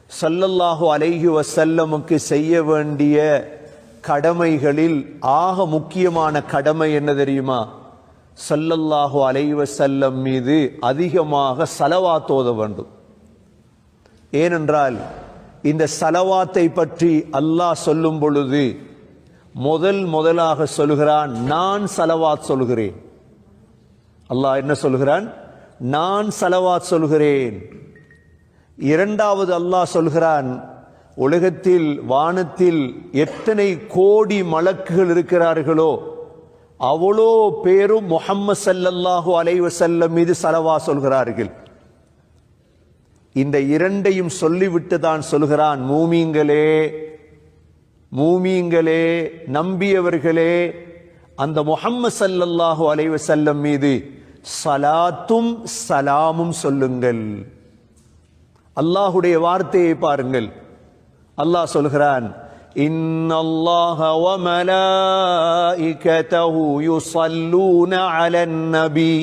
ஸல்லல்லாஹு அலைஹி வஸல்லமுக்கு செய்ய வேண்டிய கடமைகளில் ஆக முக்கியமான கடமை என்ன தெரியுமா? ஸல்லல்லாஹு அலைஹி வஸல்லம் மீது அதிகமாக ஸலவாத் ஓத வேண்டும். ஏனென்றால் இந்த ஸலவாத்தை பற்றி அல்லாஹ் சொல்லும் பொழுது முதலாக சொல்கிறான், நான் ஸலவாத் சொல்கிறேன். அல்லாஹ் என்ன சொல்கிறான்? நான் ஸலவாத் சொல்கிறேன். இரண்டாவது அல்லாஹ் சொல்கிறான், உலகத்தில் வானத்தில் எத்தனை கோடி மலக்குகள் இருக்கிறார்களோ அவ்வளோ பேரும் முஹம்மது ஸல்லல்லாஹு அலைஹி வஸல்லம் மீது ஸலவாத் சொல்கிறார்கள். இந்த இரண்டையும் சொல்லிவிட்டு தான் சொல்கிறான், மூமீன்களே நம்பியவர்களே, அந்த முஹம்மது ஸல்லல்லாஹு அலைஹி வஸல்லம் மீது ஸலாத்தும் ஸலாமும் சொல்லுங்கள். அல்லாஹ்வுடைய வார்த்தையை பாருங்கள். அல்லாஹ் சொல்கிறான், இன்னல்லாஹ வ மலாயிகதஹு யுஸல்லூன அலன் நபி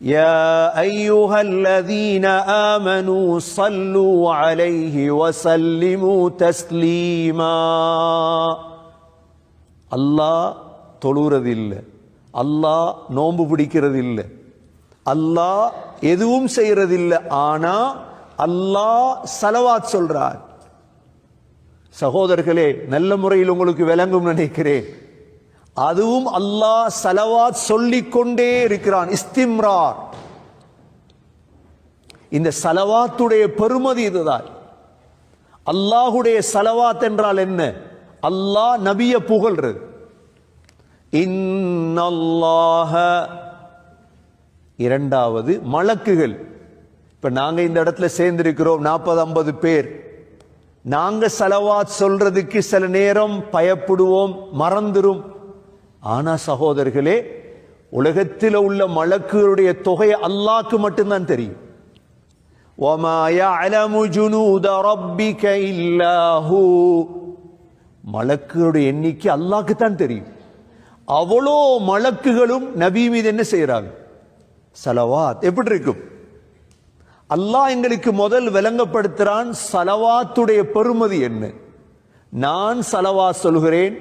யா அய்யுஹல்லதீன ஆமனூ ஸல்லூ அலைஹி வஸல்லிமூ தஸ்லீமா. அல்லாஹ் தொழுறதில்லை, அல்லாஹ் நோன்பு பிடிக்கிறதில்லை, அல்லாஹ் எதுவும் செய்யறதில்லை. ஆனா அல்லாஹ் ஸலவாத் சொல்றார். சகோதரர்களே, நல்ல முறையில் உங்களுக்கு விளங்கும் நினைக்கிறேன். அதுவும் அல்லாஹ் ஸலவாத் சொல்லிக்கொண்டே இருக்கிறான், இஸ்திம்ரார். இந்த ஸலவாத்துடைய பெருமதி இதுதான். அல்லாஹுடைய ஸலவாத் என்றால் என்ன? அல்லாஹ் நபியை புகழ்றது. இன்னல்லாஹ. இரண்டாவது மலக்குகள். இப்ப நாங்க இந்த இடத்துல சேர்ந்திருக்கிறோம் 40-50 பேர். நாங்க ஸலவாத் சொல்றதுக்கு சில நேரம் பயப்படுவோம், மறந்துரும். ஆனா சகோதரர்களே, உலகத்தில் உள்ள மலக்குகளுடைய தொகை அல்லாஹ்க்கு மட்டும்தான் தெரியும். வமா யஅலமு ஜுனூத ரப்பிக இல்லா ஹூ. மலக்குகளுடைய எண்ணிக்கை அல்லாஹ்க்கு தான் தெரியும். அவ்வளோ மலக்குகளும் நபி மீது என்ன செய்யறாங்க? ஸலவாத். எப்படி இருக்கும்? அல்லாஹ் எங்களுக்கு முதல் விளங்கப்படுத்துறான் ஸலவாத்துடைய பெருமதி என்ன. நான் ஸலவாத் சொல்கிறேன்,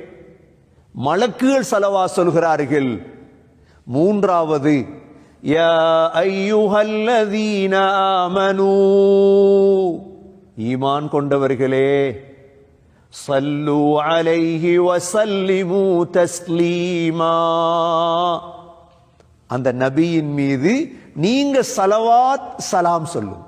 மலக்குகள் ஸலவாத் சொல்கிறார்கள். மூன்றாவது, யா அய்யுஹல்லதீன ஆமனூ, ஈமான் கொண்டவர்களே, ஸல்லூ அலைஹி வஸல்லிமூ தஸ்லீமா, அந்த நபியின் மீது நீங்க ஸலவாத் சலாம் சொல்லும்.